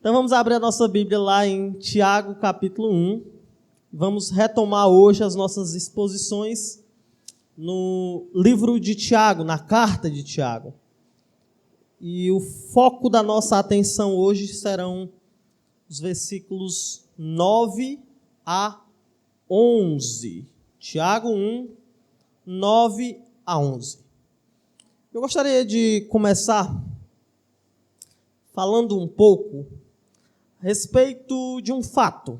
Então vamos abrir a nossa Bíblia lá em Tiago, capítulo 1. Vamos retomar hoje as nossas exposições no livro de Tiago, na carta de Tiago. E o foco da nossa atenção hoje serão os versículos 9 a 11. Tiago 1, 9 a 11. Eu gostaria de começar falando um pouco a respeito de um fato,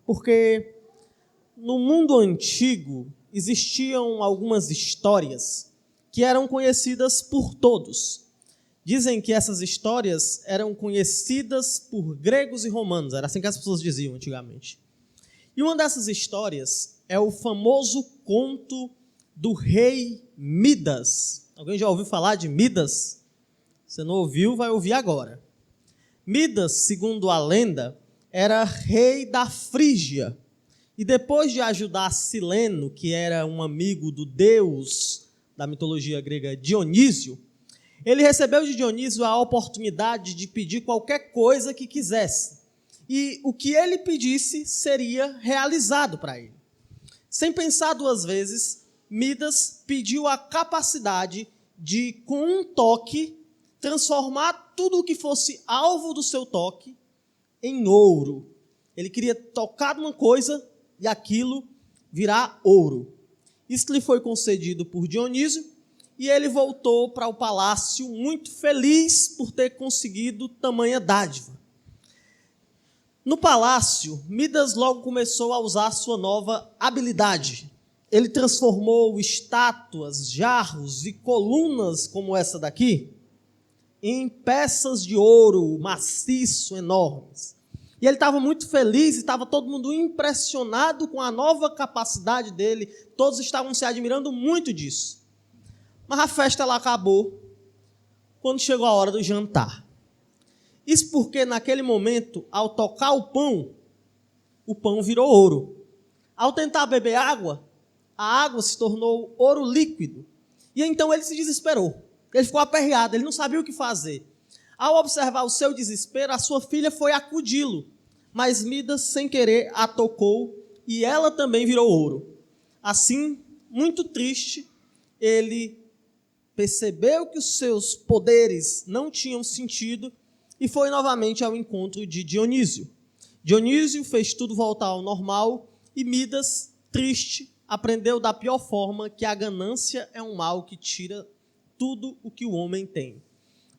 porque no mundo antigo existiam algumas histórias que eram conhecidas por todos. Dizem que essas histórias eram conhecidas por gregos e romanos, era assim que as pessoas diziam antigamente. E uma dessas histórias é o famoso conto do rei Midas. Alguém já ouviu falar de Midas? Se não ouviu, vai ouvir agora. Midas, segundo a lenda, era rei da Frígia. E depois de ajudar Sileno, que era um amigo do deus da mitologia grega Dionísio, ele recebeu de Dionísio a oportunidade de pedir qualquer coisa que quisesse. E o que ele pedisse seria realizado para ele. Sem pensar duas vezes, Midas pediu a capacidade de, com um toque, transformar tudo o que fosse alvo do seu toque em ouro. Ele queria tocar numa coisa e aquilo virar ouro. Isso lhe foi concedido por Dionísio e ele voltou para o palácio muito feliz por ter conseguido tamanha dádiva. No palácio, Midas logo começou a usar sua nova habilidade. Ele transformou estátuas, jarros e colunas como essa daqui em peças de ouro maciço, enormes. E ele estava muito feliz e estava todo mundo impressionado com a nova capacidade dele. Todos estavam se admirando muito disso. Mas a festa ela acabou quando chegou a hora do jantar. Isso porque naquele momento, ao tocar o pão virou ouro. Ao tentar beber água, a água se tornou ouro líquido. E então ele se desesperou. Ele ficou aperreado, ele não sabia o que fazer. Ao observar o seu desespero, a sua filha foi acudi-lo. Mas Midas, sem querer, a tocou e ela também virou ouro. Assim, muito triste, ele percebeu que os seus poderes não tinham sentido e foi novamente ao encontro de Dionísio. Dionísio fez tudo voltar ao normal e Midas, triste, aprendeu da pior forma que a ganância é um mal que tira tudo o que o homem tem.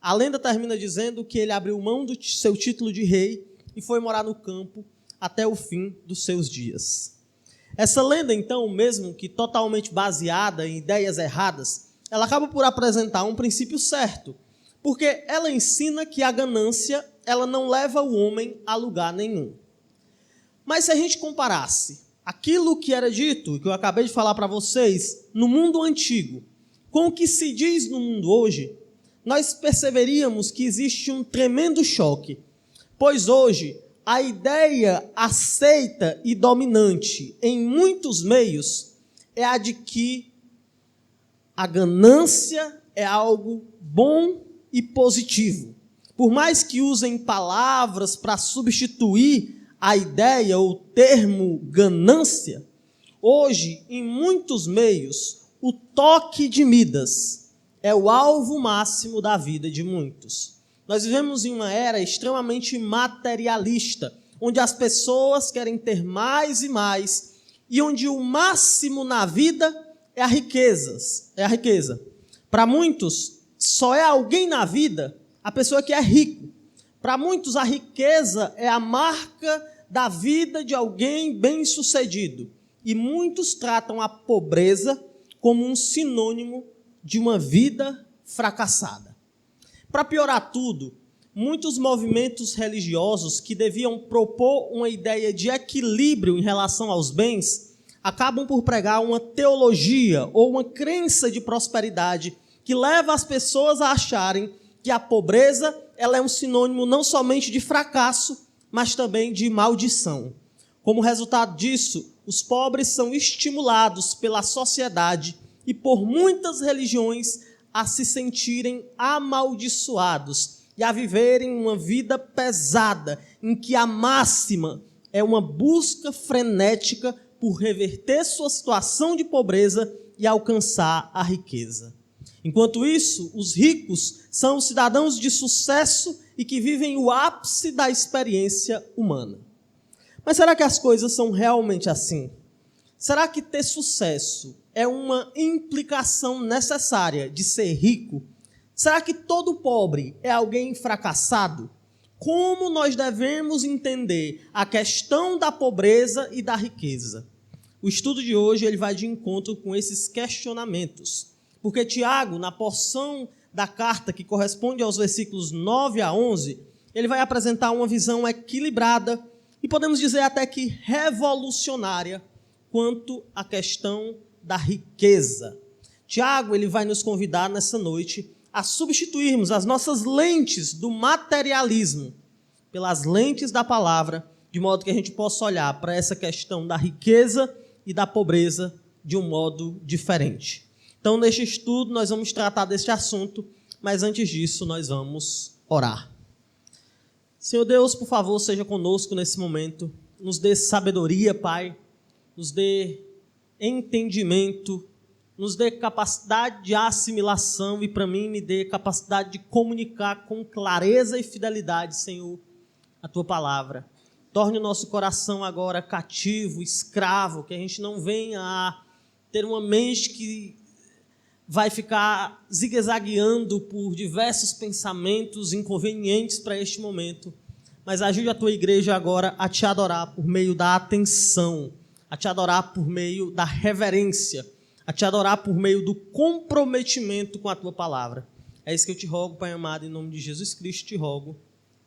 A lenda termina dizendo que ele abriu mão do seu título de rei e foi morar no campo até o fim dos seus dias. Essa lenda, então, mesmo que totalmente baseada em ideias erradas, ela acaba por apresentar um princípio certo, porque ela ensina que a ganância ela não leva o homem a lugar nenhum. Mas se a gente comparasse aquilo que era dito, que eu acabei de falar para vocês, no mundo antigo, com o que se diz no mundo hoje, nós perceberíamos que existe um tremendo choque, pois hoje a ideia aceita e dominante em muitos meios é a de que a ganância é algo bom e positivo. Por mais que usem palavras para substituir a ideia ou termo ganância, hoje, em muitos meios, o toque de Midas é o alvo máximo da vida de muitos. Nós vivemos em uma era extremamente materialista, onde as pessoas querem ter mais e mais, e onde o máximo na vida é a riqueza. Para muitos, só é alguém na vida a pessoa que é rico. Para muitos, a riqueza é a marca da vida de alguém bem-sucedido. E muitos tratam a pobreza como um sinônimo de uma vida fracassada. Para piorar tudo, muitos movimentos religiosos que deviam propor uma ideia de equilíbrio em relação aos bens, acabam por pregar uma teologia ou uma crença de prosperidade que leva as pessoas a acharem que a pobreza ela é um sinônimo não somente de fracasso, mas também de maldição. Como resultado disso, os pobres são estimulados pela sociedade e por muitas religiões a se sentirem amaldiçoados e a viverem uma vida pesada, em que a máxima é uma busca frenética por reverter sua situação de pobreza e alcançar a riqueza. Enquanto isso, os ricos são os cidadãos de sucesso e que vivem o ápice da experiência humana. Mas será que as coisas são realmente assim? Será que ter sucesso é uma implicação necessária de ser rico? Será que todo pobre é alguém fracassado? Como nós devemos entender a questão da pobreza e da riqueza? O estudo de hoje ele vai de encontro com esses questionamentos. Porque Tiago, na porção da carta que corresponde aos versículos 9 a 11, ele vai apresentar uma visão equilibrada e podemos dizer até que revolucionária quanto à questão da riqueza. Tiago ele vai nos convidar nessa noite a substituirmos as nossas lentes do materialismo pelas lentes da palavra, de modo que a gente possa olhar para essa questão da riqueza e da pobreza de um modo diferente. Então, neste estudo, nós vamos tratar deste assunto, mas antes disso, nós vamos orar. Senhor Deus, por favor, seja conosco nesse momento. Nos dê sabedoria, Pai. Nos dê entendimento. Nos dê capacidade de assimilação e, para mim, me dê capacidade de comunicar com clareza e fidelidade, Senhor, a Tua palavra. Torne o nosso coração agora cativo, escravo, que a gente não venha a ter uma mente que vai ficar zigue-zagueando por diversos pensamentos inconvenientes para este momento, mas ajude a tua igreja agora a te adorar por meio da atenção, a te adorar por meio da reverência, a te adorar por meio do comprometimento com a tua palavra. É isso que eu te rogo, Pai amado, em nome de Jesus Cristo te rogo.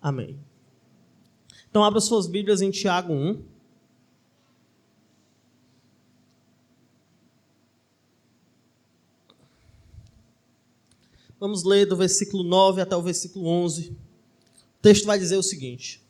Amém. Então abra suas Bíblias em Tiago 1. Vamos ler do versículo 9 até o versículo 11. O texto vai dizer o seguinte: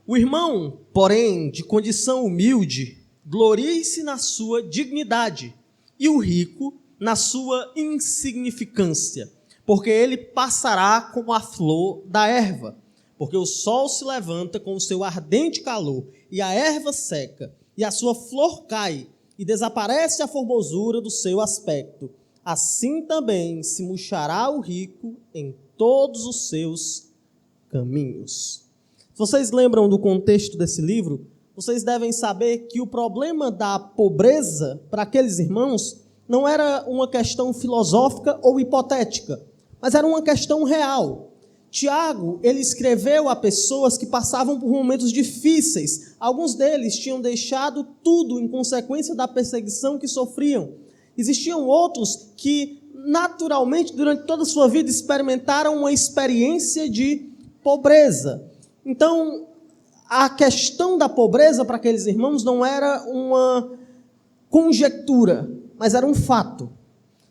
o irmão, porém, de condição humilde, glorie-se na sua dignidade, e o rico na sua insignificância, porque ele passará como a flor da erva, porque o sol se levanta com o seu ardente calor, e a erva seca, e a sua flor cai, e desaparece a formosura do seu aspecto. Assim também se murchará o rico em todos os seus caminhos. Se vocês lembram do contexto desse livro, vocês devem saber que o problema da pobreza para aqueles irmãos não era uma questão filosófica ou hipotética, mas era uma questão real. Tiago, ele escreveu a pessoas que passavam por momentos difíceis. Alguns deles tinham deixado tudo em consequência da perseguição que sofriam. Existiam outros que, naturalmente, durante toda a sua vida, experimentaram uma experiência de pobreza. Então, a questão da pobreza para aqueles irmãos não era uma conjectura, mas era um fato.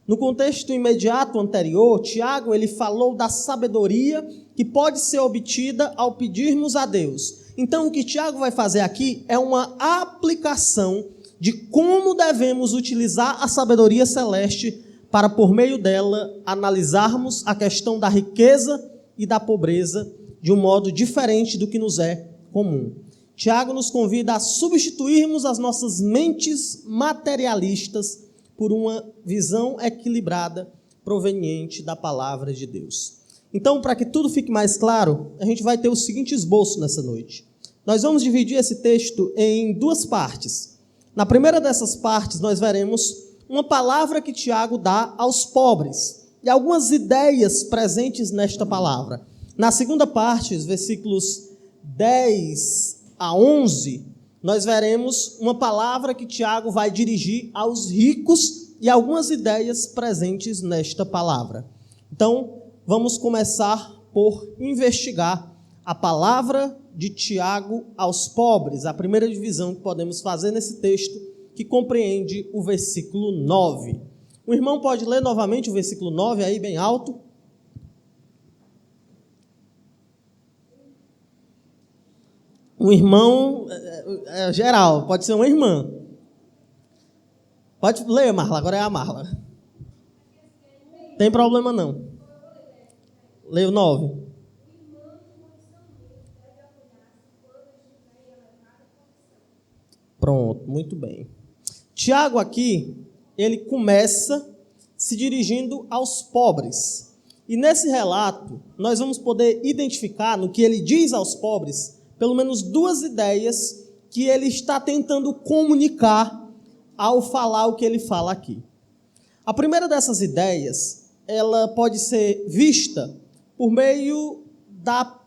No contexto imediato anterior, Tiago ele falou da sabedoria que pode ser obtida ao pedirmos a Deus. Então, o que Tiago vai fazer aqui é uma aplicação de como devemos utilizar a sabedoria celeste para, por meio dela, analisarmos a questão da riqueza e da pobreza de um modo diferente do que nos é comum. Tiago nos convida a substituirmos as nossas mentes materialistas por uma visão equilibrada proveniente da palavra de Deus. Então, para que tudo fique mais claro, a gente vai ter o seguinte esboço nessa noite. Nós vamos dividir esse texto em duas partes. Na primeira dessas partes, nós veremos uma palavra que Tiago dá aos pobres e algumas ideias presentes nesta palavra. Na segunda parte, os versículos 10 a 11, nós veremos uma palavra que Tiago vai dirigir aos ricos e algumas ideias presentes nesta palavra. Então, vamos começar por investigar a palavra de Tiago aos pobres, a primeira divisão que podemos fazer nesse texto, que compreende o versículo 9. O irmão pode ler novamente o versículo 9, aí bem alto. Um irmão geral, pode ser uma irmã. Pode ler, Marla, agora é a Marla. Tem problema não. Leia o 9. Pronto, muito bem. Tiago aqui, ele começa se dirigindo aos pobres. E nesse relato, nós vamos poder identificar no que ele diz aos pobres, pelo menos duas ideias que ele está tentando comunicar ao falar o que ele fala aqui. A primeira dessas ideias, ela pode ser vista por meio da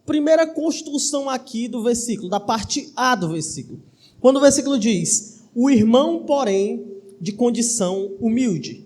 primeira construção aqui do versículo, da parte A do versículo. Quando o versículo diz, o irmão, porém, de condição humilde.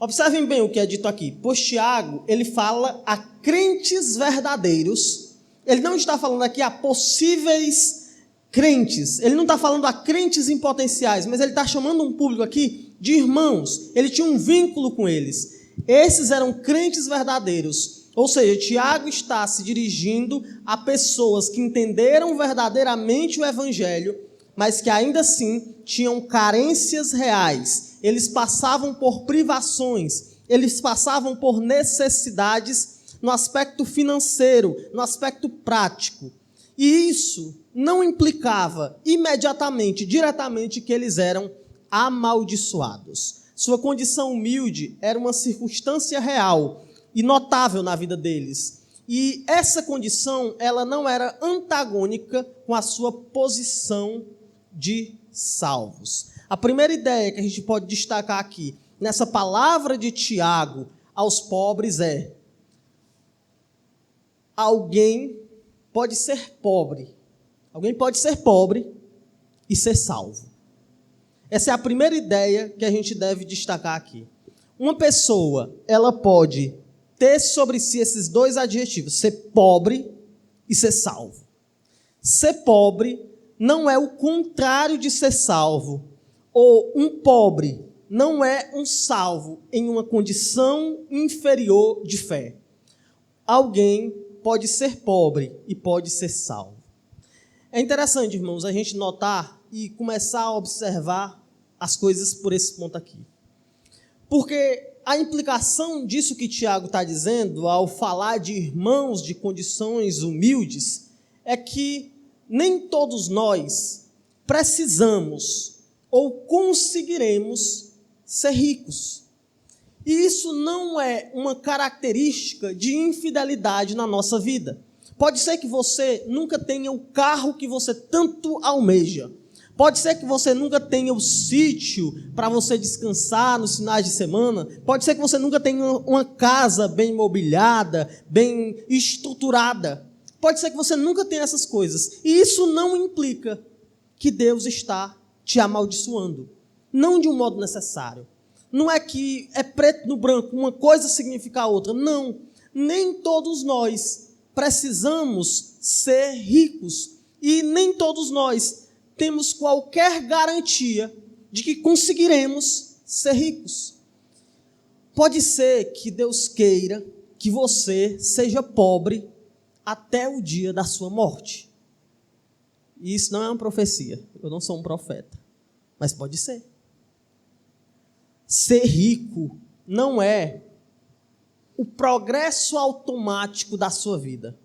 Observem bem o que é dito aqui, pois Tiago, ele fala a crentes verdadeiros, ele não está falando aqui a possíveis crentes, ele não está falando a crentes em potenciais, mas ele está chamando um público aqui de irmãos, ele tinha um vínculo com eles, esses eram crentes verdadeiros, ou seja, Tiago está se dirigindo a pessoas que entenderam verdadeiramente o evangelho, mas que ainda assim tinham carências reais, eles passavam por privações, eles passavam por necessidades no aspecto financeiro, no aspecto prático. E isso não implicava imediatamente, diretamente, que eles eram amaldiçoados. Sua condição humilde era uma circunstância real e notável na vida deles. E essa condição, ela não era antagônica com a sua posição de salvos. A primeira ideia que a gente pode destacar aqui, nessa palavra de Tiago aos pobres é: alguém pode ser pobre e ser salvo. Essa é a primeira ideia que a gente deve destacar aqui. Uma pessoa, ela pode ter sobre si esses dois adjetivos, ser pobre e ser salvo. Ser pobre não é o contrário de ser salvo, ou um pobre não é um salvo em uma condição inferior de fé. Alguém pode ser pobre e pode ser salvo. É interessante, irmãos, a gente notar e começar a observar as coisas por esse ponto aqui. Porque a implicação disso que Tiago está dizendo, ao falar de irmãos de condições humildes, é que nem todos nós precisamos ou conseguiremos ser ricos. E isso não é uma característica de infidelidade na nossa vida. Pode ser que você nunca tenha o carro que você tanto almeja. Pode ser que você nunca tenha o sítio para você descansar nos finais de semana. Pode ser que você nunca tenha uma casa bem mobiliada, bem estruturada. Pode ser que você nunca tenha essas coisas. E isso não implica que Deus está te amaldiçoando. Não de um modo necessário. Não é que é preto no branco, uma coisa significa a outra. Não. Nem todos nós precisamos ser ricos. E nem todos nós temos qualquer garantia de que conseguiremos ser ricos. Pode ser que Deus queira que você seja pobre até o dia da sua morte. E isso não é uma profecia. Eu não sou um profeta. Mas pode ser. Ser rico não é o progresso automático da sua vida.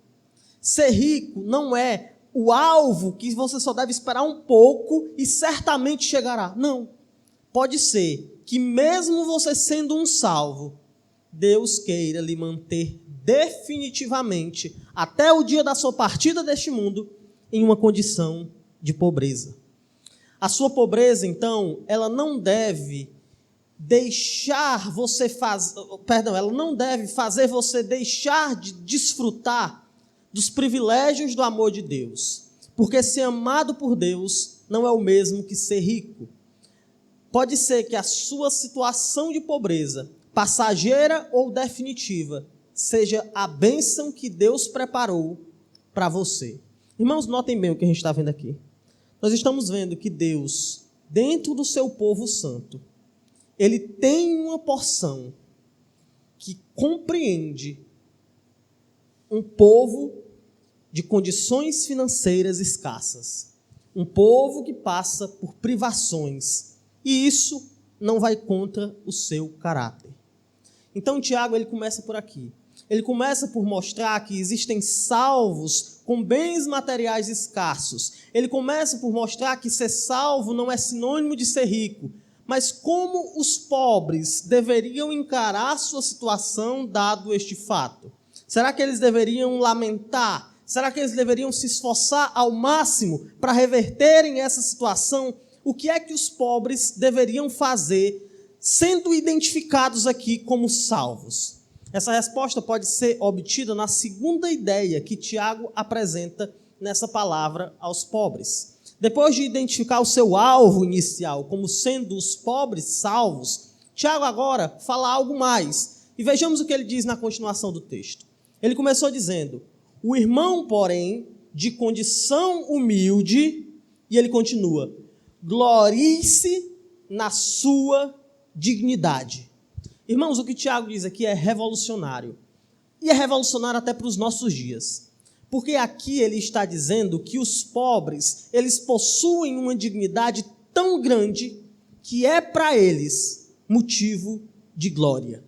Ser rico não é o alvo que você só deve esperar um pouco e certamente chegará. Não. Pode ser que mesmo você sendo um salvo, Deus queira lhe manter definitivamente, até o dia da sua partida deste mundo, em uma condição de pobreza. A sua pobreza, então, ela não deve deixar você ela não deve fazer você deixar de desfrutar dos privilégios do amor de Deus. Porque ser amado por Deus não é o mesmo que ser rico. Pode ser que a sua situação de pobreza, passageira ou definitiva, seja a bênção que Deus preparou para você. Irmãos, notem bem o que a gente está vendo aqui. Nós estamos vendo que Deus, dentro do seu povo santo, Ele tem uma porção que compreende um povo de condições financeiras escassas. Um povo que passa por privações. E isso não vai contra o seu caráter. Então, Tiago, ele começa por aqui. Ele começa por mostrar que existem salvos com bens materiais escassos. Ele começa por mostrar que ser salvo não é sinônimo de ser rico, mas como os pobres deveriam encarar sua situação dado este fato. Será que eles deveriam lamentar? Será que eles deveriam se esforçar ao máximo para reverterem essa situação? O que é que os pobres deveriam fazer, sendo identificados aqui como salvos? Essa resposta pode ser obtida na segunda ideia que Tiago apresenta nessa palavra aos pobres. Depois de identificar o seu alvo inicial como sendo os pobres salvos, Tiago agora fala algo mais. E vejamos o que ele diz na continuação do texto. Ele começou dizendo: o irmão, porém, de condição humilde, e ele continua, glorie-se na sua dignidade. Irmãos, o que Tiago diz aqui é revolucionário. E é revolucionário até para os nossos dias. Porque aqui ele está dizendo que os pobres, eles possuem uma dignidade tão grande que é para eles motivo de glória.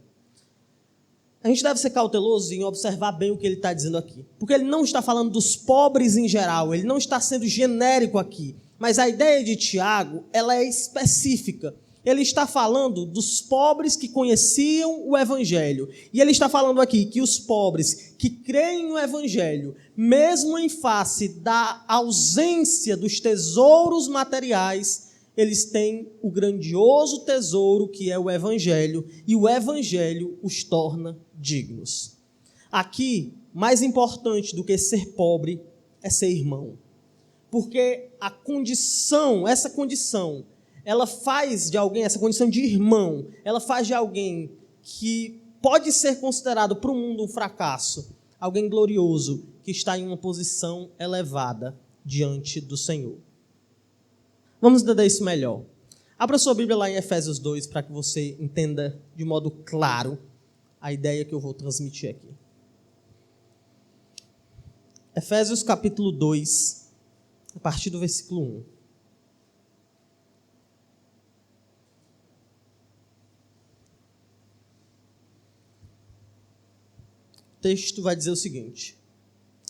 A gente deve ser cauteloso em observar bem o que ele está dizendo aqui. Porque ele não está falando dos pobres em geral, ele não está sendo genérico aqui. Mas a ideia de Tiago, ela é específica. Ele está falando dos pobres que conheciam o Evangelho. E ele está falando aqui que os pobres que creem no Evangelho, mesmo em face da ausência dos tesouros materiais, eles têm o grandioso tesouro que é o Evangelho, e o Evangelho os torna dignos. Aqui, mais importante do que ser pobre é ser irmão. Porque a condição, essa condição, ela faz de alguém, essa condição de irmão, ela faz de alguém que pode ser considerado para o mundo um fracasso, alguém glorioso, que está em uma posição elevada diante do Senhor. Vamos entender isso melhor. Abra sua Bíblia lá em Efésios 2, para que você entenda de modo claro a ideia que eu vou transmitir aqui. Efésios capítulo 2, a partir do versículo 1. O texto vai dizer o seguinte.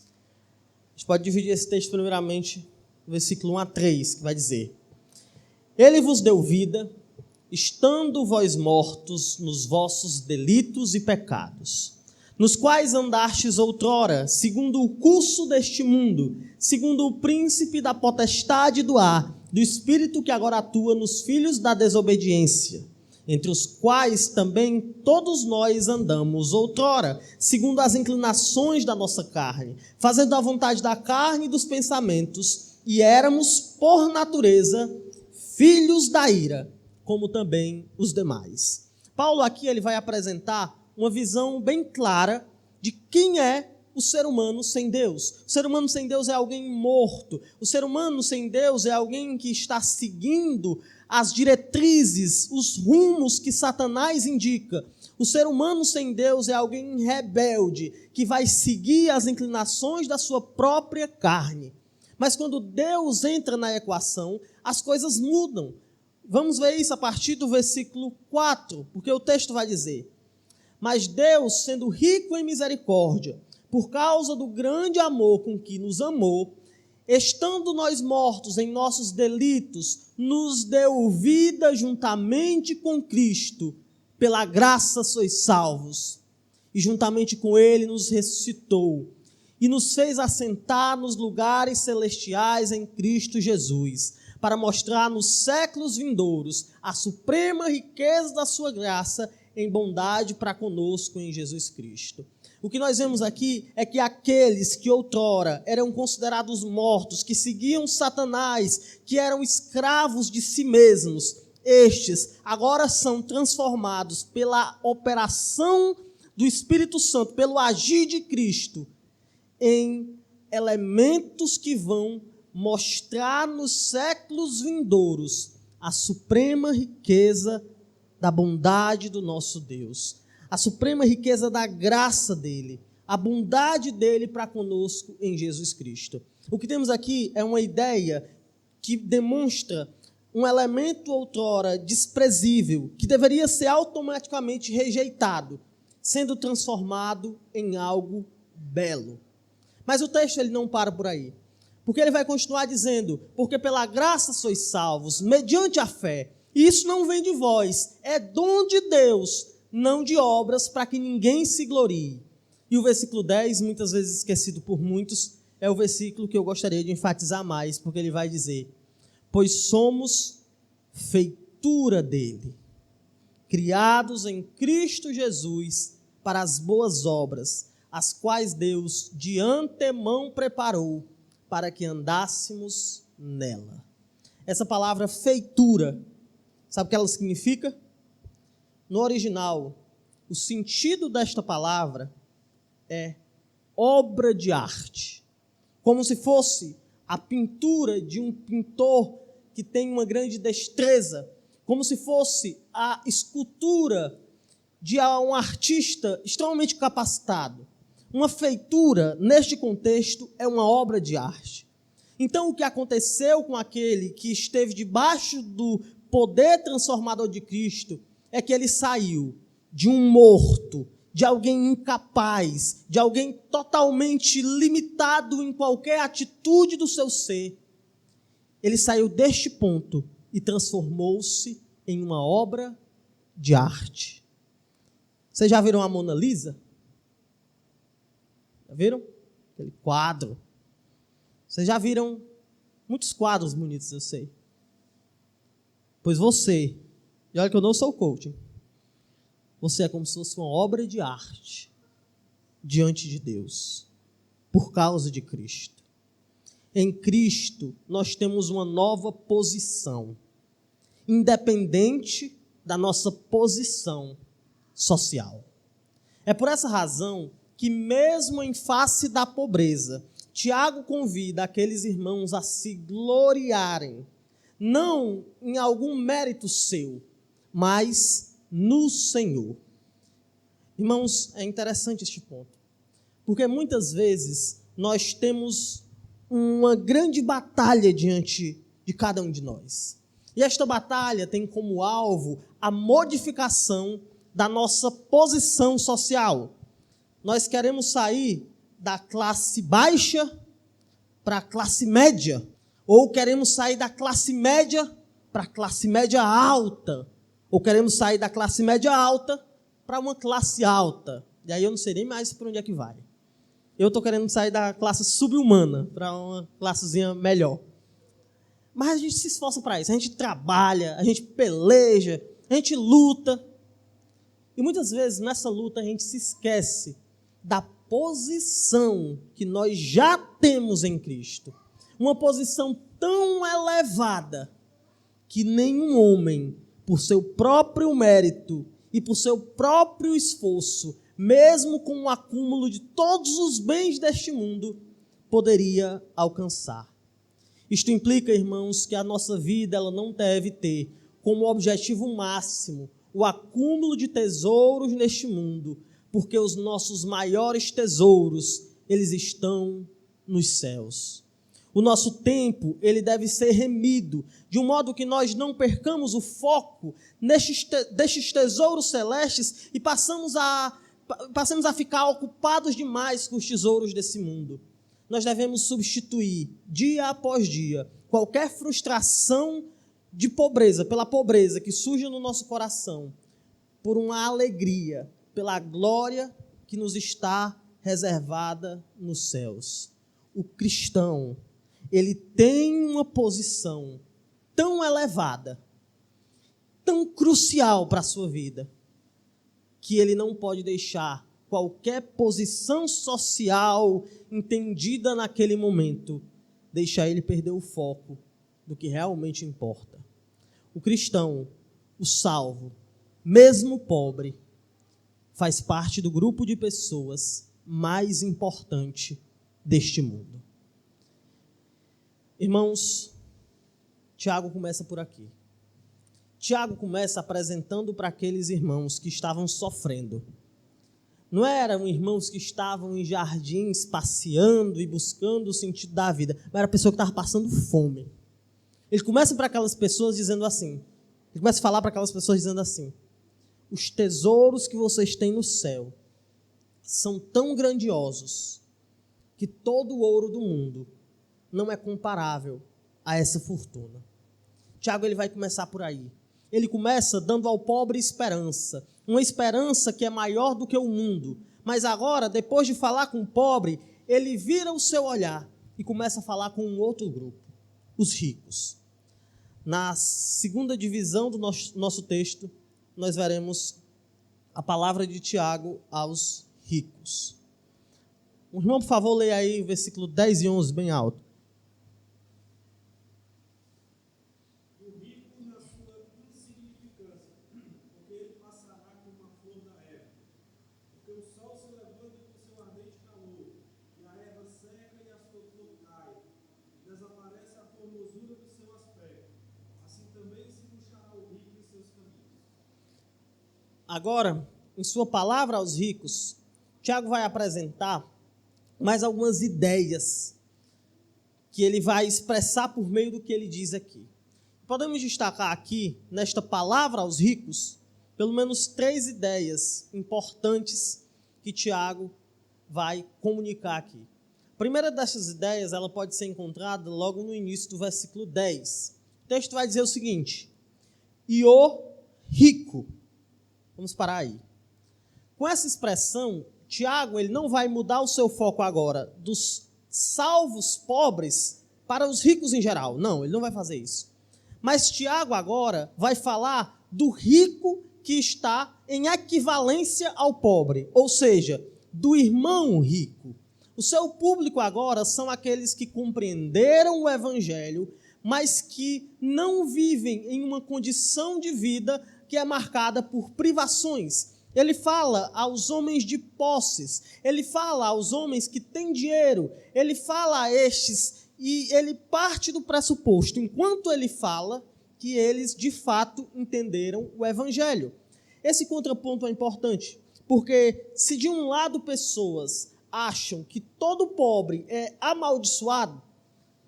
A gente pode dividir esse texto primeiramente no versículo 1 a 3, que vai dizer: Ele vos deu vida, estando vós mortos nos vossos delitos e pecados, nos quais andastes outrora, segundo o curso deste mundo, segundo o príncipe da potestade do ar, do espírito que agora atua nos filhos da desobediência, entre os quais também todos nós andamos outrora, segundo as inclinações da nossa carne, fazendo a vontade da carne e dos pensamentos, e éramos, por natureza, filhos da ira, como também os demais. Paulo aqui ele vai apresentar uma visão bem clara de quem é o ser humano sem Deus. O ser humano sem Deus é alguém morto. O ser humano sem Deus é alguém que está seguindo as diretrizes, os rumos que Satanás indica. O ser humano sem Deus é alguém rebelde, que vai seguir as inclinações da sua própria carne. Mas quando Deus entra na equação, as coisas mudam. Vamos ver isso a partir do versículo 4, porque o texto vai dizer: Mas Deus, sendo rico em misericórdia, por causa do grande amor com que nos amou, estando nós mortos em nossos delitos, nos deu vida juntamente com Cristo. Pela graça sois salvos. E juntamente com Ele nos ressuscitou e nos fez assentar nos lugares celestiais em Cristo Jesus, para mostrar nos séculos vindouros a suprema riqueza da sua graça em bondade para conosco em Jesus Cristo. O que nós vemos aqui é que aqueles que outrora eram considerados mortos, que seguiam Satanás, que eram escravos de si mesmos, estes agora são transformados pela operação do Espírito Santo, pelo agir de Cristo, em elementos que vão mostrar nos séculos vindouros a suprema riqueza da bondade do nosso Deus, a suprema riqueza da graça dele, a bondade dele para conosco em Jesus Cristo. O que temos aqui é uma ideia que demonstra um elemento outrora desprezível, que deveria ser automaticamente rejeitado, sendo transformado em algo belo. Mas o texto ele não para por aí, porque ele vai continuar dizendo, porque pela graça sois salvos, mediante a fé, e isso não vem de vós, é dom de Deus, não de obras, para que ninguém se glorie. E o versículo 10, muitas vezes esquecido por muitos, é o versículo que eu gostaria de enfatizar mais, porque ele vai dizer, pois somos feitura dele, criados em Cristo Jesus para as boas obras, as quais Deus de antemão preparou para que andássemos nela. Essa palavra feitura, sabe o que ela significa? No original, o sentido desta palavra é obra de arte, como se fosse a pintura de um pintor que tem uma grande destreza, como se fosse a escultura de um artista extremamente capacitado. Uma feitura, neste contexto, é uma obra de arte. Então, o que aconteceu com aquele que esteve debaixo do poder transformador de Cristo é que ele saiu de um morto, de alguém incapaz, de alguém totalmente limitado em qualquer atitude do seu ser. Ele saiu deste ponto e transformou-se em uma obra de arte. Vocês já viram a Mona Lisa? Já viram? Aquele quadro. Vocês já viram muitos quadros bonitos, eu sei. Pois você, e olha que eu não sou coach, você é como se fosse uma obra de arte diante de Deus, por causa de Cristo. Em Cristo, nós temos uma nova posição, independente da nossa posição social. É por essa razão que, mesmo em face da pobreza, Tiago convida aqueles irmãos a se gloriarem, não em algum mérito seu, mas no Senhor. Irmãos, é interessante este ponto, porque muitas vezes nós temos uma grande batalha diante de cada um de nós. E esta batalha tem como alvo a modificação da nossa posição social. Nós queremos sair da classe baixa para a classe média, ou queremos sair da classe média para a classe média alta, ou queremos sair da classe média alta para uma classe alta. E aí eu não sei nem mais para onde é que vai. Eu estou querendo sair da classe subhumana para uma classezinha melhor. Mas a gente se esforça para isso. A gente trabalha, a gente peleja, a gente luta. E muitas vezes nessa luta a gente se esquece da posição que nós já temos em Cristo. Uma posição tão elevada que nenhum homem, por seu próprio mérito e por seu próprio esforço, mesmo com o acúmulo de todos os bens deste mundo, poderia alcançar. Isto implica, irmãos, que a nossa vida ela não deve ter como objetivo máximo o acúmulo de tesouros neste mundo, porque os nossos maiores tesouros, eles estão nos céus. O nosso tempo, ele deve ser remido, de um modo que nós não percamos o foco destes tesouros celestes e passemos a ficar ocupados demais com os tesouros desse mundo. Nós devemos substituir, dia após dia, qualquer frustração de pobreza, pela pobreza que surge no nosso coração, por uma alegria, pela glória que nos está reservada nos céus. O cristão, ele tem uma posição tão elevada, tão crucial para a sua vida, que ele não pode deixar qualquer posição social entendida naquele momento, deixar ele perder o foco do que realmente importa. O cristão, o salvo, mesmo pobre, faz parte do grupo de pessoas mais importante deste mundo. Irmãos, Tiago começa por aqui. Tiago começa apresentando para aqueles irmãos que estavam sofrendo. Não eram irmãos que estavam em jardins passeando e buscando o sentido da vida, mas era a pessoa que estava passando fome. Ele começa para aquelas pessoas dizendo assim, ele começa a falar para aquelas pessoas dizendo assim: os tesouros que vocês têm no céu são tão grandiosos que todo o ouro do mundo não é comparável a essa fortuna. Tiago, ele vai começar por aí. Ele começa dando ao pobre esperança, uma esperança que é maior do que o mundo. Mas agora, depois de falar com o pobre, ele vira o seu olhar e começa a falar com um outro grupo, os ricos. Na segunda divisão do nosso texto, nós veremos a palavra de Tiago aos ricos. O irmão, por favor, leia aí o versículo 10 e 11, bem alto. O rico na sua insignificância, porque ele passará como uma flor da erva. Porque o sol se levanta com seu ardente calor, e a erva seca e a sua flor cai, e desaparece a formosura do seu aspecto. Assim também se murchará o rico em seus caminhos. Agora, em sua palavra aos ricos, Tiago vai apresentar mais algumas ideias que ele vai expressar por meio do que ele diz aqui. Podemos destacar aqui, nesta palavra aos ricos, pelo menos 3 ideias importantes que Tiago vai comunicar aqui. A primeira dessas ideias, ela pode ser encontrada logo no início do versículo 10. O texto vai dizer o seguinte: e o rico. Vamos parar aí. Com essa expressão, Tiago, ele não vai mudar o seu foco agora dos salvos pobres para os ricos em geral. Não, ele não vai fazer isso. Mas Tiago agora vai falar do rico que está em equivalência ao pobre, ou seja, do irmão rico. O seu público agora são aqueles que compreenderam o evangelho, mas que não vivem em uma condição de vida que é marcada por privações. Ele fala aos homens de posses, ele fala aos homens que têm dinheiro, ele fala a estes e ele parte do pressuposto, enquanto ele fala, que eles de fato entenderam o evangelho. Esse contraponto é importante, porque se de um lado pessoas acham que todo pobre é amaldiçoado,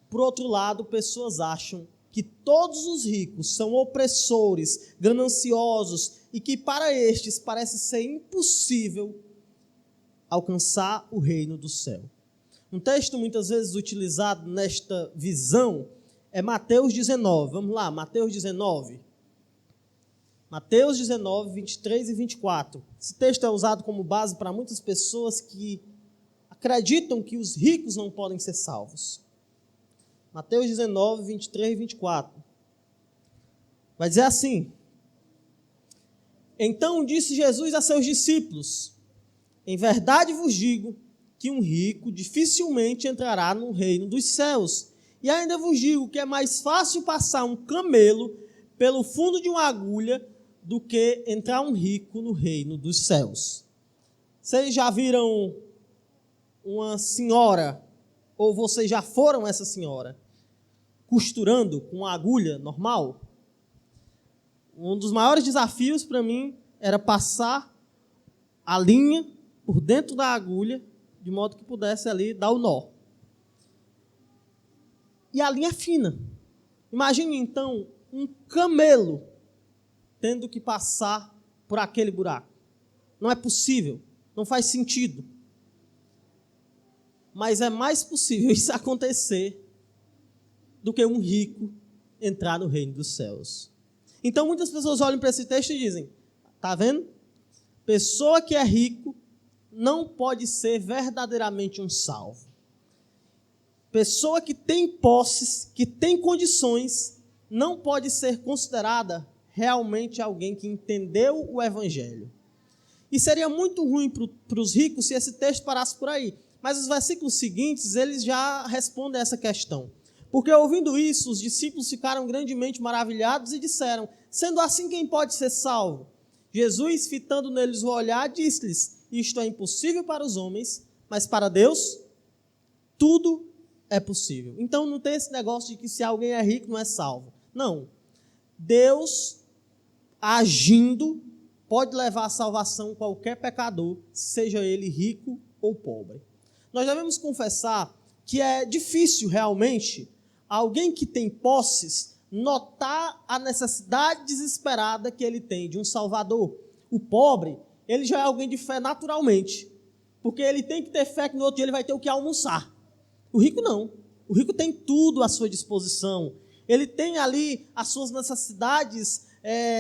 por outro lado pessoas acham que todos os ricos são opressores, gananciosos e que para estes parece ser impossível alcançar o reino do céu. Um texto muitas vezes utilizado nesta visão é Mateus 19. Vamos lá, Mateus 19. Mateus 19, 23 e 24. Esse texto é usado como base para muitas pessoas que acreditam que os ricos não podem ser salvos. Mateus 19, 23 e 24. Vai dizer assim: então disse Jesus a seus discípulos: em verdade vos digo que um rico dificilmente entrará no reino dos céus. E ainda vos digo que é mais fácil passar um camelo pelo fundo de uma agulha do que entrar um rico no reino dos céus. Vocês já viram uma senhora, ou vocês já foram essa senhora, costurando com uma agulha normal? Um dos maiores desafios para mim era passar a linha por dentro da agulha, de modo que pudesse ali dar o nó. E a linha é fina. Imagine então um camelo tendo que passar por aquele buraco. Não é possível, não faz sentido. Mas é mais possível isso acontecer do que um rico entrar no reino dos céus. Então muitas pessoas olham para esse texto e dizem: está vendo? Pessoa que é rico não pode ser verdadeiramente um salvo. Pessoa que tem posses, que tem condições, não pode ser considerada realmente alguém que entendeu o evangelho. E seria muito ruim para os ricos se esse texto parasse por aí. Mas os versículos seguintes, eles já respondem a essa questão. Porque ouvindo isso, os discípulos ficaram grandemente maravilhados e disseram: sendo assim, quem pode ser salvo? Jesus, fitando neles o olhar, disse-lhes: isto é impossível para os homens, mas para Deus tudo é possível. Então não tem esse negócio de que se alguém é rico não é salvo. Não. Deus, agindo, pode levar à salvação qualquer pecador, seja ele rico ou pobre. Nós devemos confessar que é difícil realmente alguém que tem posses notar a necessidade desesperada que ele tem de um Salvador. O pobre, ele já é alguém de fé naturalmente, porque ele tem que ter fé que no outro dia ele vai ter o que almoçar. O rico não. O rico tem tudo à sua disposição. Ele tem ali as suas necessidades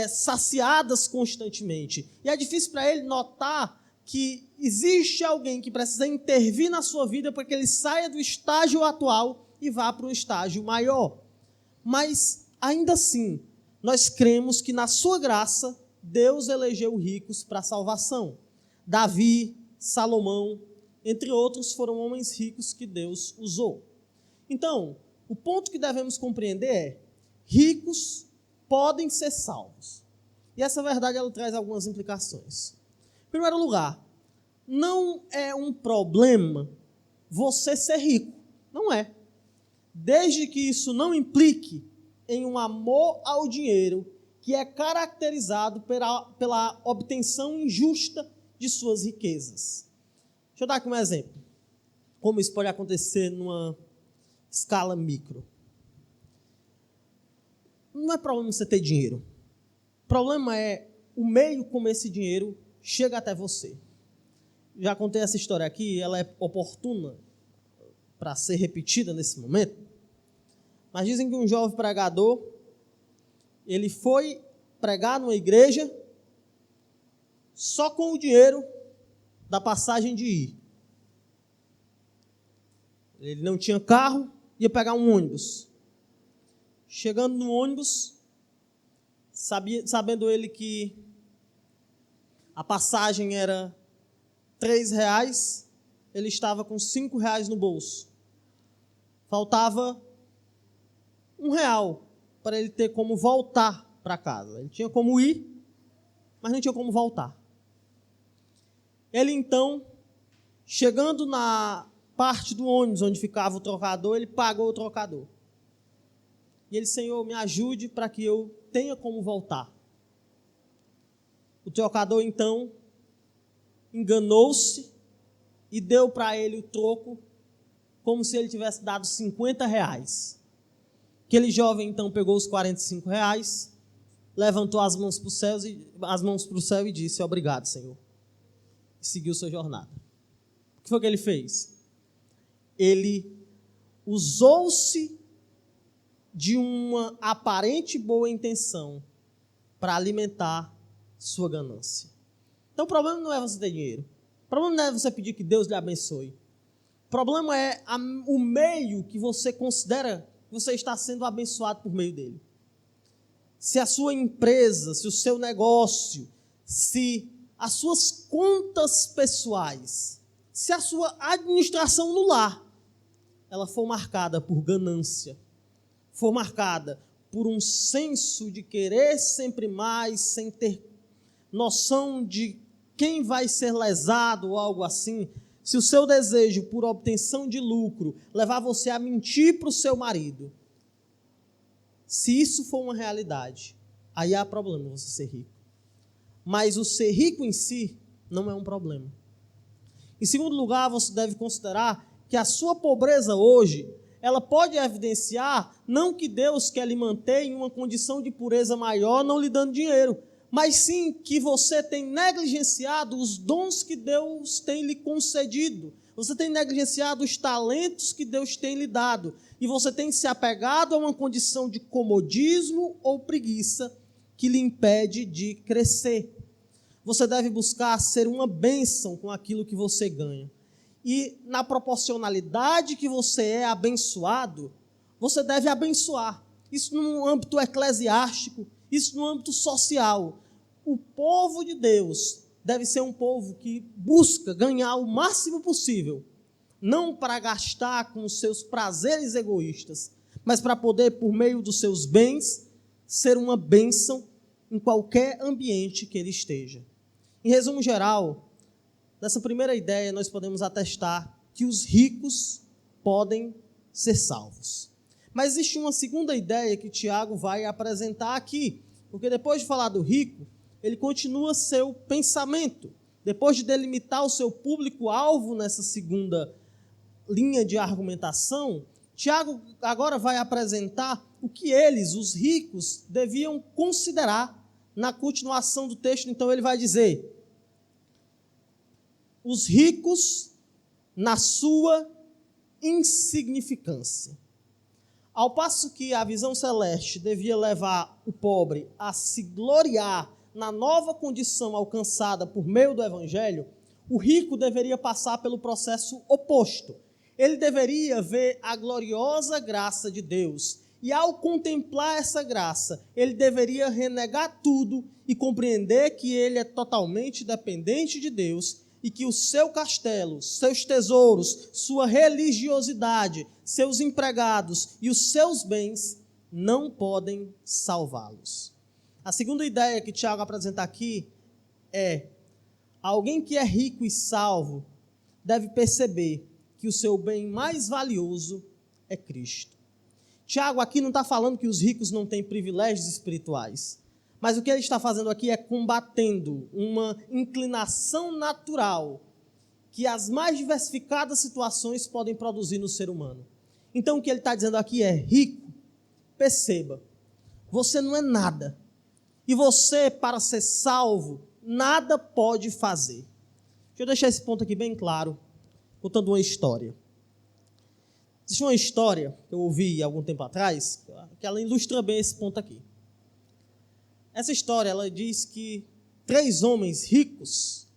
saciadas constantemente. E é difícil para ele notar que existe alguém que precisa intervir na sua vida para que ele saia do estágio atual e vá para um estágio maior. Mas, ainda assim, nós cremos que na sua graça, Deus elegeu ricos para a salvação. Davi, Salomão, entre outros, foram homens ricos que Deus usou. Então, o ponto que devemos compreender é: ricos podem ser salvos. E essa verdade ela traz algumas implicações. Em primeiro lugar, não é um problema você ser rico. Não é. Desde que isso não implique em um amor ao dinheiro que é caracterizado pela obtenção injusta de suas riquezas. Deixa eu dar aqui um exemplo. Como isso pode acontecer numa escala micro. Não é problema você ter dinheiro. O problema é o meio como esse dinheiro chega até você. Já contei essa história aqui, ela é oportuna para ser repetida nesse momento. Mas dizem que um jovem pregador, ele foi pregar numa igreja só com o dinheiro da passagem de ir. Ele não tinha carro, ia pegar um ônibus. Chegando no ônibus, sabendo ele que a passagem era R$3, ele estava com R$5 no bolso. Faltava R$1 para ele ter como voltar para casa. Ele tinha como ir, mas não tinha como voltar. Ele então, chegando na parte do ônibus onde ficava o trocador, ele pagou o trocador. E ele: Senhor, me ajude para que eu tenha como voltar. O trocador então enganou-se e deu para ele o troco como se ele tivesse dado R$50. Aquele jovem então pegou os R$45, levantou as mãos para o céu e disse: obrigado, Senhor. E seguiu sua jornada. O que foi que ele fez? Ele usou-se de uma aparente boa intenção para alimentar sua ganância. Então o problema não é você ter dinheiro. O problema não é você pedir que Deus lhe abençoe. O problema é o meio que você considera que você está sendo abençoado por meio dele. Se a sua empresa, se o seu negócio, se as suas contas pessoais, se a sua administração no lar, ela for marcada por ganância, for marcada por um senso de querer sempre mais, sem ter noção de quem vai ser lesado ou algo assim, se o seu desejo por obtenção de lucro levar você a mentir para o seu marido, se isso for uma realidade, aí há problema você ser rico. Mas o ser rico em si não é um problema. Em segundo lugar, você deve considerar que a sua pobreza hoje, ela pode evidenciar não que Deus quer lhe manter em uma condição de pureza maior, não lhe dando dinheiro, mas sim que você tem negligenciado os dons que Deus tem lhe concedido. Você tem negligenciado os talentos que Deus tem lhe dado. E você tem se apegado a uma condição de comodismo ou preguiça que lhe impede de crescer. Você deve buscar ser uma bênção com aquilo que você ganha. E na proporcionalidade que você é abençoado, você deve abençoar. Isso no âmbito eclesiástico, isso no âmbito social. O povo de Deus deve ser um povo que busca ganhar o máximo possível, não para gastar com os seus prazeres egoístas, mas para poder, por meio dos seus bens, ser uma bênção em qualquer ambiente que ele esteja. Em resumo geral, nessa primeira ideia, nós podemos atestar que os ricos podem ser salvos. Mas existe uma segunda ideia que Tiago vai apresentar aqui, porque depois de falar do rico, ele continua seu pensamento. Depois de delimitar o seu público-alvo nessa segunda linha de argumentação, Tiago agora vai apresentar o que eles, os ricos, deviam considerar na continuação do texto, então ele vai dizer: os ricos na sua insignificância. Ao passo que a visão celeste devia levar o pobre a se gloriar na nova condição alcançada por meio do evangelho, o rico deveria passar pelo processo oposto. Ele deveria ver a gloriosa graça de Deus. E ao contemplar essa graça, ele deveria renegar tudo e compreender que ele é totalmente dependente de Deus e que o seu castelo, seus tesouros, sua religiosidade, seus empregados e os seus bens não podem salvá-los. A segunda ideia que Tiago apresenta aqui é: alguém que é rico e salvo deve perceber que o seu bem mais valioso é Cristo. Tiago aqui não está falando que os ricos não têm privilégios espirituais, mas o que ele está fazendo aqui é combatendo uma inclinação natural que as mais diversificadas situações podem produzir no ser humano. Então o que ele está dizendo aqui é: rico, perceba, você não é nada, e você, para ser salvo, nada pode fazer. Deixa eu deixar esse ponto aqui bem claro, contando uma história. Existe uma história que eu ouvi há algum tempo atrás, que ela ilustra bem esse ponto aqui. Essa história, ela diz que 3 homens ricos,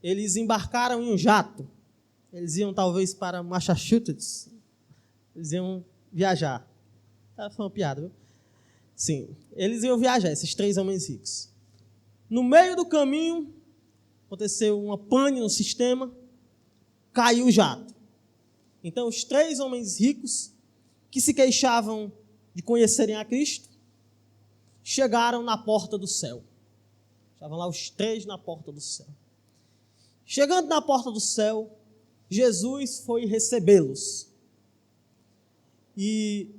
eles embarcaram em um jato. Eles iam talvez para Massachusetts. Eles iam viajar. Foi uma piada, viu? Sim, eles iam viajar, esses 3 homens ricos. No meio do caminho, aconteceu uma pane no sistema, caiu o jato. Então, os 3 homens ricos, que se queixavam de conhecerem a Cristo, chegaram na porta do céu. Estavam lá os 3 na porta do céu. Chegando na porta do céu, Jesus foi recebê-los. E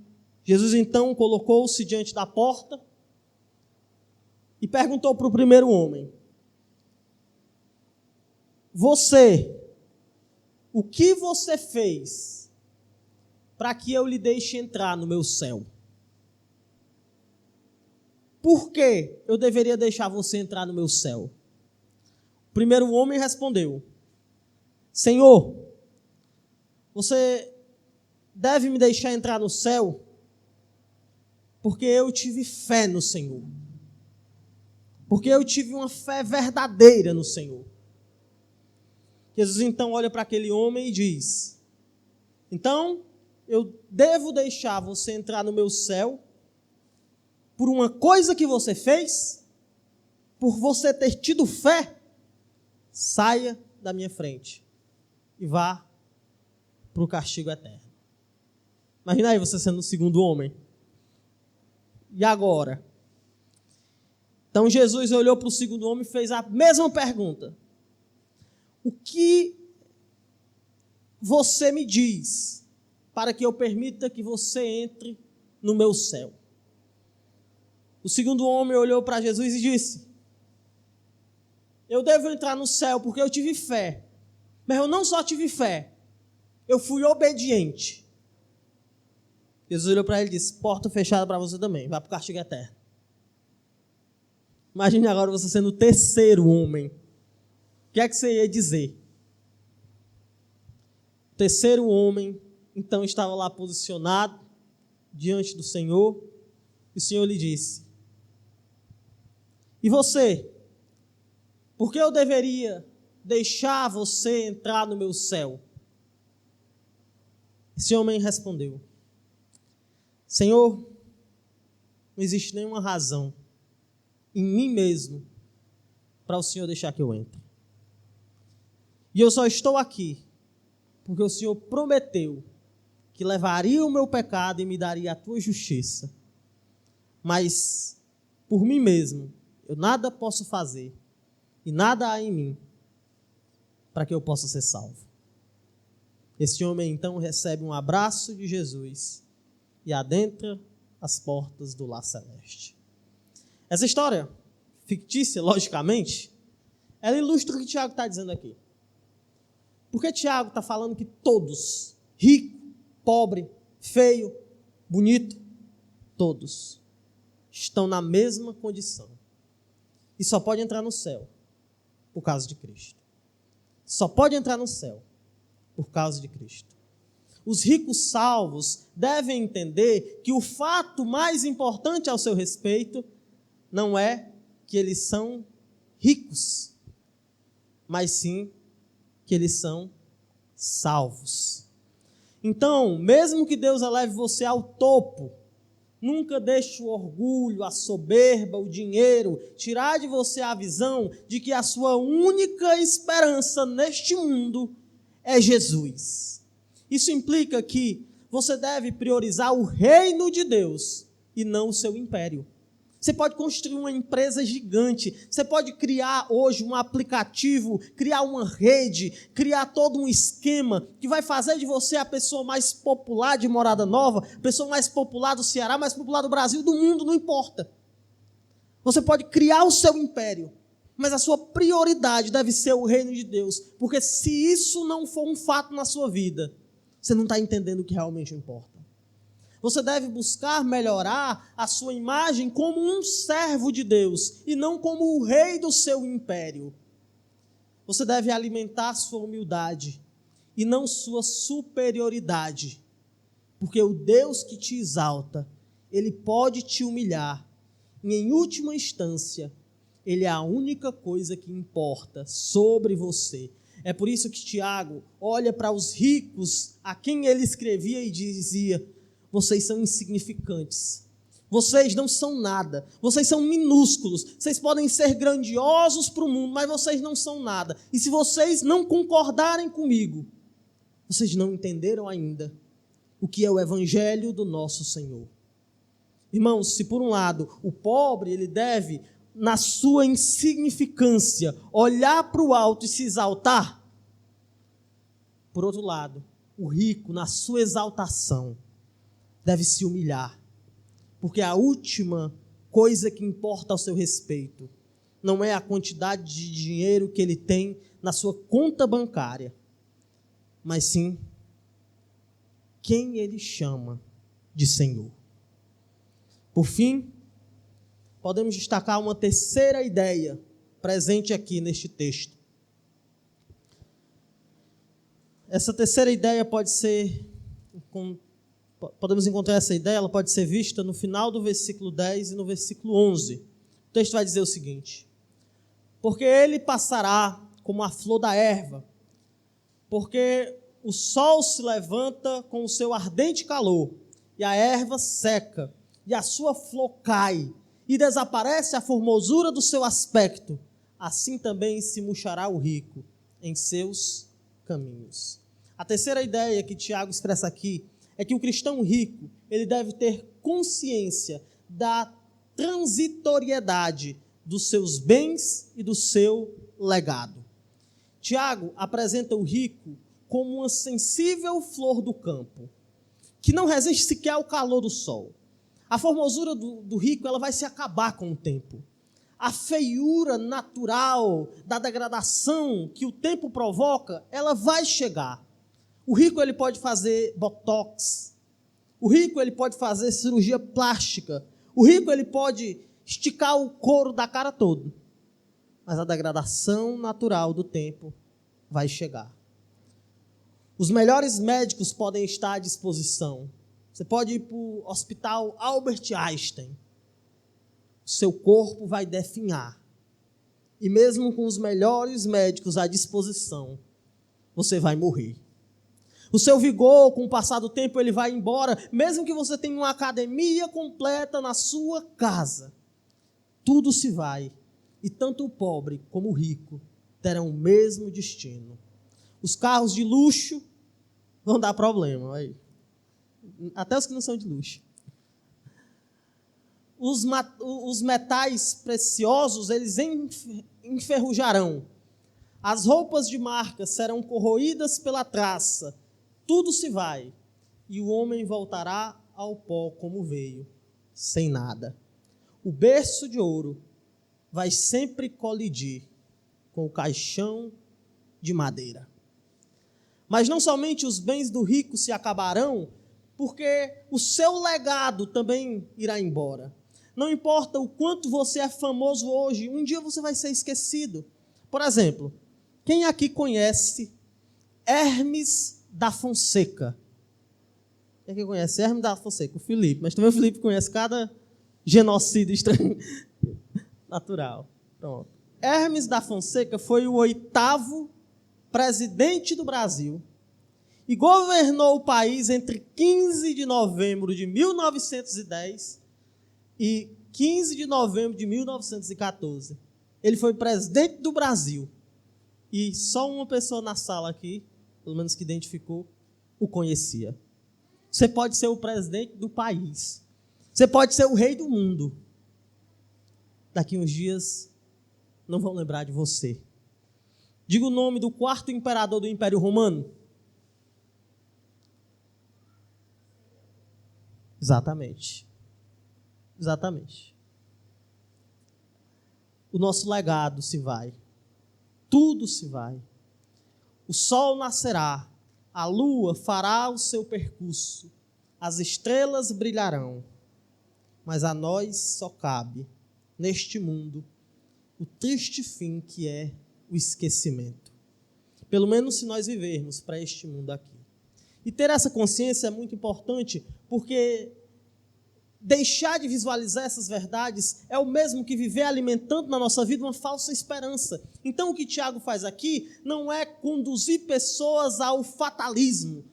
Jesus então colocou-se diante da porta e perguntou para o primeiro homem: você, o que você fez para que eu lhe deixe entrar no meu céu? Por que eu deveria deixar você entrar no meu céu? O primeiro homem respondeu: Senhor, você deve me deixar entrar no céu porque eu tive fé no Senhor. Porque eu tive uma fé verdadeira no Senhor. Jesus então olha para aquele homem e diz: então eu devo deixar você entrar no meu céu por uma coisa que você fez? Por você ter tido fé? Saia da minha frente e vá para o castigo eterno. Imagina aí você sendo o segundo homem. E agora? Então Jesus olhou para o segundo homem e fez a mesma pergunta: o que você me diz para que eu permita que você entre no meu céu? O segundo homem olhou para Jesus e disse: eu devo entrar no céu porque eu tive fé. Mas eu não só tive fé, eu fui obediente. Jesus olhou para ele e disse: porta fechada para você também, vai para o castigo eterno. Imagine agora você sendo o terceiro homem. O que é que você ia dizer? O terceiro homem, então, estava lá posicionado diante do Senhor, e o Senhor lhe disse: e você? Por que eu deveria deixar você entrar no meu céu? Esse homem respondeu: Senhor, não existe nenhuma razão em mim mesmo para o Senhor deixar que eu entre. E eu só estou aqui porque o Senhor prometeu que levaria o meu pecado e me daria a tua justiça. Mas, por mim mesmo, eu nada posso fazer e nada há em mim para que eu possa ser salvo. Esse homem então recebe um abraço de Jesus e adentra as portas do lar celeste. Essa história, fictícia, logicamente, ela ilustra o que Tiago está dizendo aqui. Porque Tiago está falando que todos, rico, pobre, feio, bonito, todos estão na mesma condição. e só pode entrar no céu por causa de Cristo. Só pode entrar no céu por causa de Cristo. Os ricos salvos devem entender que o fato mais importante ao seu respeito não é que eles são ricos, mas sim que eles são salvos. Então, mesmo que Deus eleve você ao topo, nunca deixe o orgulho, a soberba, o dinheiro tirar de você a visão de que a sua única esperança neste mundo é Jesus. Isso implica que você deve priorizar o reino de Deus e não o seu império. Você pode construir uma empresa gigante, você pode criar hoje um aplicativo, criar uma rede, criar todo um esquema que vai fazer de você a pessoa mais popular de Morada Nova, a pessoa mais popular do Ceará, mais popular do Brasil, do mundo, não importa. Você pode criar o seu império, mas a sua prioridade deve ser o reino de Deus, porque se isso não for um fato na sua vida, você não está entendendo o que realmente importa. Você deve buscar melhorar a sua imagem como um servo de Deus e não como o rei do seu império. Você deve alimentar sua humildade e não sua superioridade, porque o Deus que te exalta, Ele pode te humilhar e, em última instância, Ele é a única coisa que importa sobre você. É por isso que Tiago olha para os ricos a quem ele escrevia e dizia: vocês são insignificantes, vocês não são nada, vocês são minúsculos, vocês podem ser grandiosos para o mundo, mas vocês não são nada. E se vocês não concordarem comigo, vocês não entenderam ainda o que é o evangelho do nosso Senhor. Irmãos, se por um lado o pobre ele deve, na sua insignificância, olhar para o alto e se exaltar, por outro lado, o rico, na sua exaltação, deve se humilhar, porque a última coisa que importa ao seu respeito não é a quantidade de dinheiro que ele tem na sua conta bancária, mas sim quem ele chama de Senhor. Por fim, podemos destacar uma terceira ideia presente aqui neste texto. Essa terceira ideia podemos encontrar essa ideia, ela pode ser vista no final do versículo 10 e no versículo 11. O texto vai dizer o seguinte: porque ele passará como a flor da erva, porque o sol se levanta com o seu ardente calor, e a erva seca, e a sua flor cai, e desaparece a formosura do seu aspecto, assim também se murchará o rico em seus caminhos. A terceira ideia que Tiago expressa aqui é que o cristão rico, ele deve ter consciência da transitoriedade dos seus bens e do seu legado. Tiago apresenta o rico como uma sensível flor do campo, que não resiste sequer ao calor do sol. A formosura do rico ela vai se acabar com o tempo. A feiura natural da degradação que o tempo provoca, ela vai chegar. O rico ele pode fazer botox. O rico ele pode fazer cirurgia plástica. O rico ele pode esticar o couro da cara todo. Mas a degradação natural do tempo vai chegar. Os melhores médicos podem estar à disposição. Você pode ir para o hospital Albert Einstein. O seu corpo vai definhar. E mesmo com os melhores médicos à disposição, você vai morrer. O seu vigor, com o passar do tempo, ele vai embora, mesmo que você tenha uma academia completa na sua casa. Tudo se vai, e tanto o pobre como o rico terão o mesmo destino. Os carros de luxo vão dar problema, aí. Até os que não são de luxo. Os metais preciosos, eles enferrujarão. As roupas de marca serão corroídas pela traça. Tudo se vai, e o homem voltará ao pó como veio, sem nada. O berço de ouro vai sempre colidir com o caixão de madeira. Mas não somente os bens do rico se acabarão, porque o seu legado também irá embora. Não importa o quanto você é famoso hoje, um dia você vai ser esquecido. Por exemplo, quem aqui conhece Hermes da Fonseca? Quem aqui conhece Hermes da Fonseca? O Felipe. Mas também o Felipe conhece cada genocídio estranho. Natural. Pronto. Hermes da Fonseca foi o 8º presidente do Brasil e governou o país entre 15 de novembro de 1910 e 15 de novembro de 1914. Ele foi presidente do Brasil. E só uma pessoa na sala aqui, pelo menos que identificou, o conhecia. Você pode ser o presidente do país. Você pode ser o rei do mundo. Daqui uns dias, não vão lembrar de você. Diga o nome do 4º imperador do Império Romano. Exatamente. Exatamente. O nosso legado se vai. Tudo se vai. O sol nascerá, a lua fará o seu percurso, as estrelas brilharão, mas a nós só cabe, neste mundo, o triste fim que é o esquecimento. Pelo menos se nós vivermos para este mundo aqui. E ter essa consciência é muito importante, porque deixar de visualizar essas verdades é o mesmo que viver alimentando na nossa vida uma falsa esperança. Então o que Tiago faz aqui não é conduzir pessoas ao fatalismo,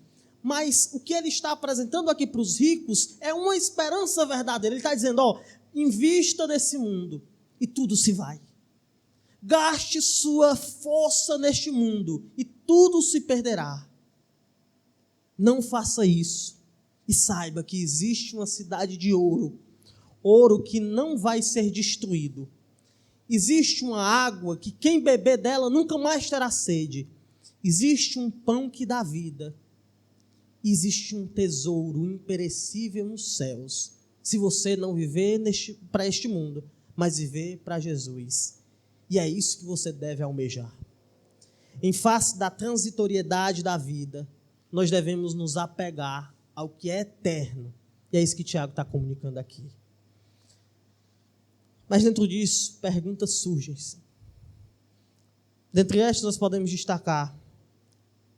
mas o que ele está apresentando aqui para os ricos é uma esperança verdadeira. Ele está dizendo, invista nesse mundo e tudo se vai. Gaste sua força neste mundo e tudo se perderá. Não faça isso. E saiba que existe uma cidade de ouro, ouro que não vai ser destruído. Existe uma água que quem beber dela nunca mais terá sede. Existe um pão que dá vida. Existe um tesouro imperecível nos céus. Se você não viver para este mundo, mas viver para Jesus. E é isso que você deve almejar. Em face da transitoriedade da vida, nós devemos nos apegar ao que é eterno. E é isso que Tiago está comunicando aqui. Mas dentro disso, perguntas surgem. Dentre estas, nós podemos destacar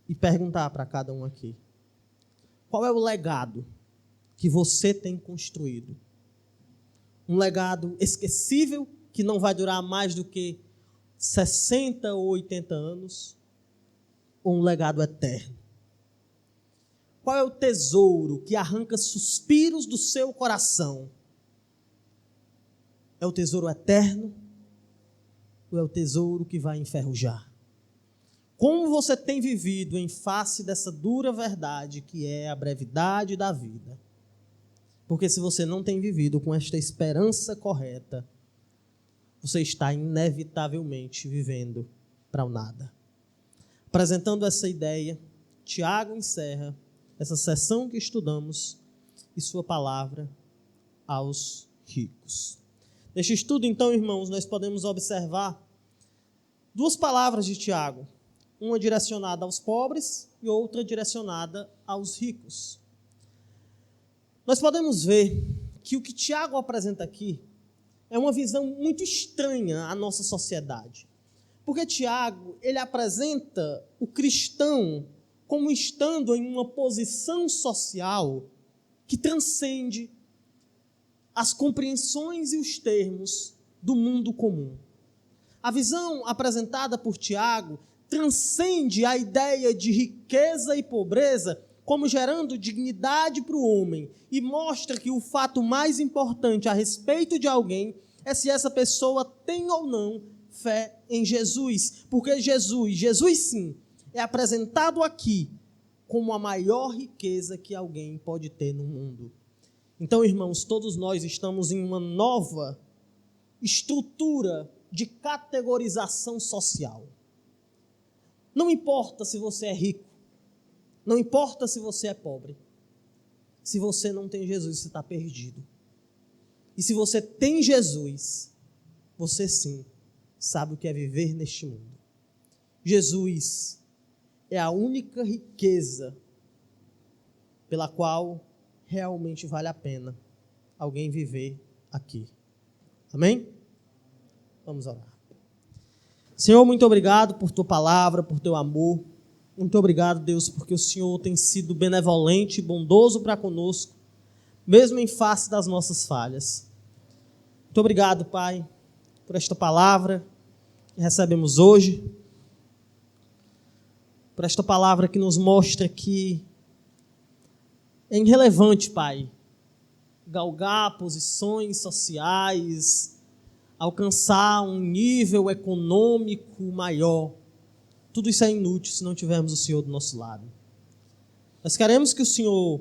e perguntar para cada um aqui. Qual é o legado que você tem construído? Um legado esquecível, que não vai durar mais do que 60 ou 80 anos? Ou um legado eterno? Qual é o tesouro que arranca suspiros do seu coração? É o tesouro eterno ou é o tesouro que vai enferrujar? Como você tem vivido em face dessa dura verdade que é a brevidade da vida? Porque se você não tem vivido com esta esperança correta, você está inevitavelmente vivendo para o nada. Apresentando essa ideia, Tiago encerra essa sessão que estudamos e sua palavra aos ricos. Neste estudo, então, irmãos, nós podemos observar 2 palavras de Tiago, uma direcionada aos pobres e outra direcionada aos ricos. Nós podemos ver que o que Tiago apresenta aqui é uma visão muito estranha à nossa sociedade. Porque Tiago, ele apresenta o cristão como estando em uma posição social que transcende as compreensões e os termos do mundo comum. A visão apresentada por Tiago transcende a ideia de riqueza e pobreza como gerando dignidade para o homem e mostra que o fato mais importante a respeito de alguém é se essa pessoa tem ou não fé em Jesus. Porque Jesus sim, é apresentado aqui como a maior riqueza que alguém pode ter no mundo. Então, irmãos, todos nós estamos em uma nova estrutura de categorização social. Não importa se você é rico, não importa se você é pobre. Se você não tem Jesus, você está perdido. E se você tem Jesus, você sim sabe o que é viver neste mundo. Jesus é a única riqueza pela qual realmente vale a pena alguém viver aqui. Amém? Vamos orar. Senhor, muito obrigado por tua palavra, por teu amor. Muito obrigado, Deus, porque o Senhor tem sido benevolente e bondoso para conosco, mesmo em face das nossas falhas. Muito obrigado, Pai, por esta palavra que recebemos hoje, por esta palavra que nos mostra que é irrelevante, Pai, galgar posições sociais, alcançar um nível econômico maior. Tudo isso é inútil se não tivermos o Senhor do nosso lado. Nós queremos que o Senhor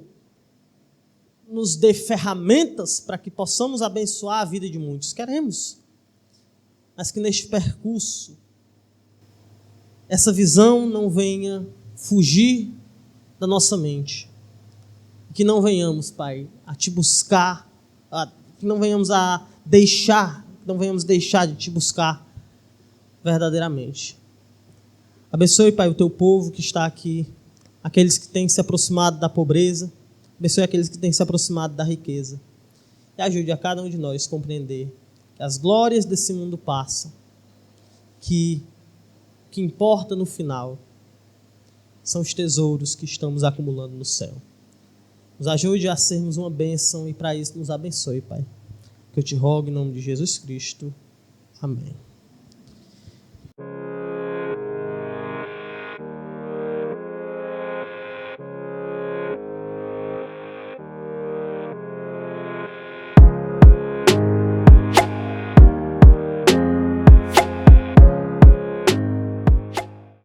nos dê ferramentas para que possamos abençoar a vida de muitos. Queremos. Mas que neste percurso, essa visão não venha fugir da nossa mente. Que não venhamos, Pai, a te buscar, que não venhamos deixar de te buscar verdadeiramente. Abençoe, Pai, o teu povo que está aqui, aqueles que têm se aproximado da pobreza, abençoe aqueles que têm se aproximado da riqueza. E ajude a cada um de nós a compreender que as glórias desse mundo passam, que o que importa no final são os tesouros que estamos acumulando no céu. Nos ajude a sermos uma bênção e para isso nos abençoe, Pai. Que eu te rogo em nome de Jesus Cristo. Amém.